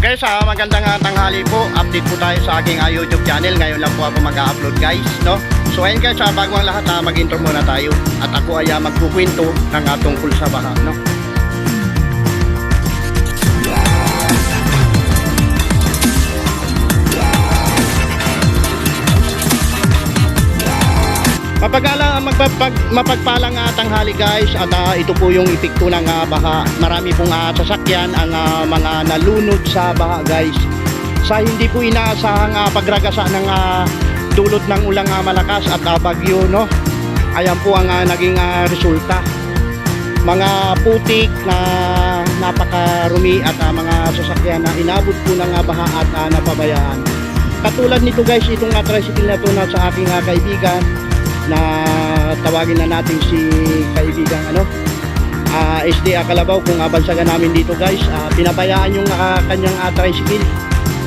Guys, magandang tanghali po. Update po tayo sa aking YouTube channel. Ngayon lang po ako mag-upload guys, no? So ayun guys, bago ang lahat, mag-intro muna tayo. At ako ay magkukwento ng tungkol sa baha, no? Mapagpalang tanghali guys, at ito po yung epekto ng baha. Marami pong sasakyan ang mga nalunod sa baha guys, sa hindi po inaasahang pagragasa ng dulot ng ulang malakas at bagyo, no? Ayan po ang naging resulta. Mga putik na napakarumi at mga sasakyan na inabot po ng baha at napabayaan. Katulad nito guys, itong tricycle na to na sa aking kaibigan, na tawagin na natin si kaibigang SD Kalabaw, kung bansagan namin dito guys. Pinabayaan yung kanyang tricycle.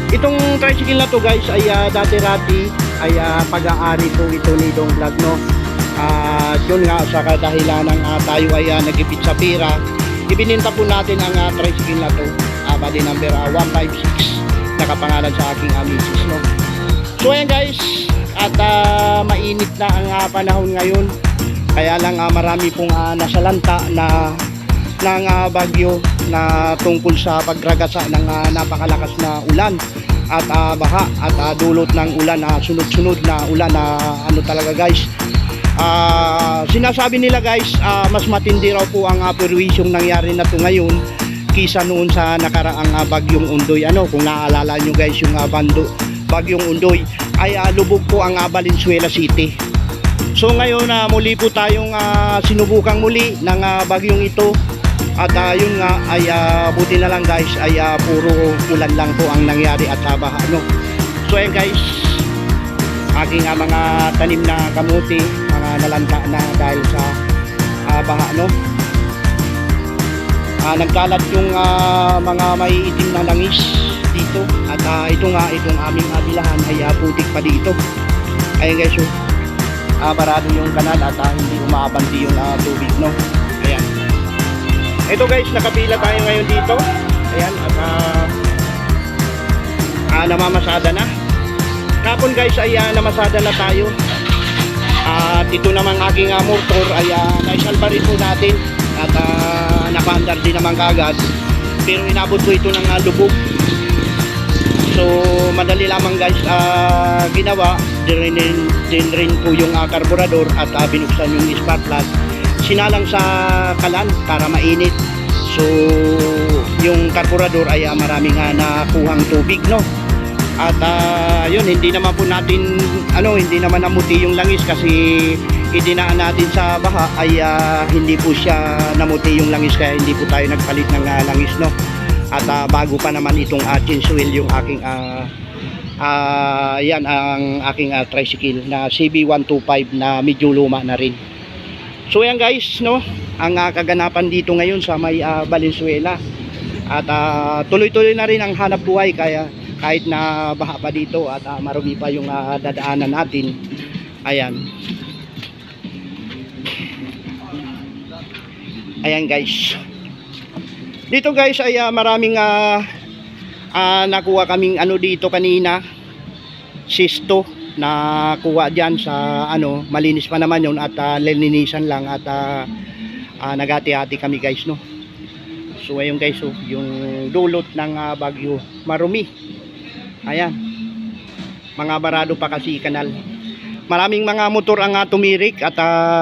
Itong tricycle na to guys ay dati-rati ay pag-aari po ito ni Dong Vlog, no? Yun nga, sa kadahilan ng tayo ay nagipit sa pera, ibininta po natin ang tricycle na to, body number 156, nakapangalan sa aking misis, no? So ayan guys, at mainit na ang panahon ngayon, kaya lang marami pong nasalanta na ng bagyo na tungkol sa pagragasa ng napakalakas na ulan at baha at dulot ng ulan, sunod-sunod na ulan na talaga guys. Sinasabi nila guys, mas matindi raw po ang perwisyong nangyari na to ngayon kisa noon sa nakaraang bagyong Undoy. Kung naaalala nyo guys, yung bagyong Undoy ay lubog po ang Valenzuela City. So ngayon muli po tayong sinubukang muli ng bagyong ito, at yun nga ay buti na lang guys ay puro ulan lang po ang nangyari at baha, no? So ayun guys, aking mga tanim na kamuti, mga nalanta na dahil sa baha, no? Nagkalat yung mga maiitim na langis dito, at itong aming bilahan ay putik pa dito. Ayun guys, parado yung kanal at hindi umaabanti yung tubig, no? Ayan. Ito guys, nakapila tayo ngayon dito. Ayan, at namamasada na. Kapon guys ay namasada na tayo. At ito namang aking motor ay naisalba rin po natin, at nakaandar din naman kagad, pero inabot ko ito ng lubog. So madali lamang guys ginawa, din rin po yung karburador at binuksan yung spark plug, sinalang sa kalan para mainit. So yung karburador ay maraming nakuhang tubig, no? At yun, hindi naman po natin hindi naman namuti yung langis, kasi idinaan natin sa baha ay hindi po siya namuti yung langis, kaya hindi po tayo nagpalit ng langis, no? At bago pa naman itong change oil yung aking yan ang aking tricycle na CB125 na medyo luma na rin. So yan guys, no, ang kaganapan dito ngayon sa may Valenzuela, at tuloy-tuloy na rin ang hanap buhay, kaya kahit na baha pa dito at marumi pa yung dadaanan natin. Ayan. Ayan guys. Dito guys ay maraming nakuha kaming dito kanina, sisto na kuha dyan sa malinis pa naman yun, at lilinisan lang, at nagati-hati kami guys, no? So ayun guys, yung dulot ng bagyo, marumi. Ayan, mga barado pa kasi kanal. Maraming mga motor ang tumirik, at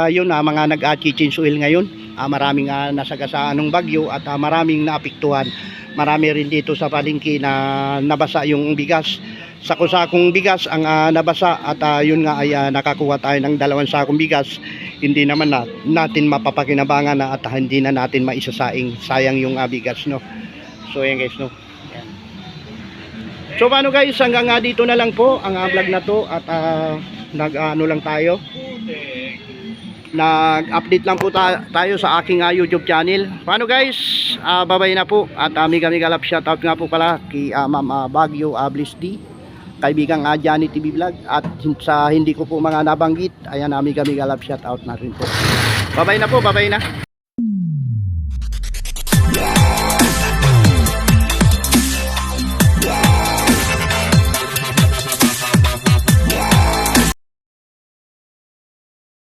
yun mga nag-change oil ngayon. Maraming nasagasaan ng bagyo, at maraming naapektuhan. Marami rin dito sa palengke na nabasa yung bigas. Sako-sakong bigas ang nabasa, at yun nga ay nakakuha tayo ng 2 sakong bigas. Hindi naman natin mapapakinabangan at hindi na natin maisasaing. Sayang yung bigas, no? So yan guys, no? Yan. So paano guys, hanggang dito na lang po ang vlog na to, at lang tayo, nag-update lang po tayo sa aking YouTube channel. Paano guys, bye-bye na po, at mega love shoutout nga po pala kay Ma'am Bagyo Bliss D, kaibigang Johnny TV Vlog, at sa hindi ko po mga nabanggit, ayan, mega love shoutout na rin po. Bye-bye na po, bye-bye na.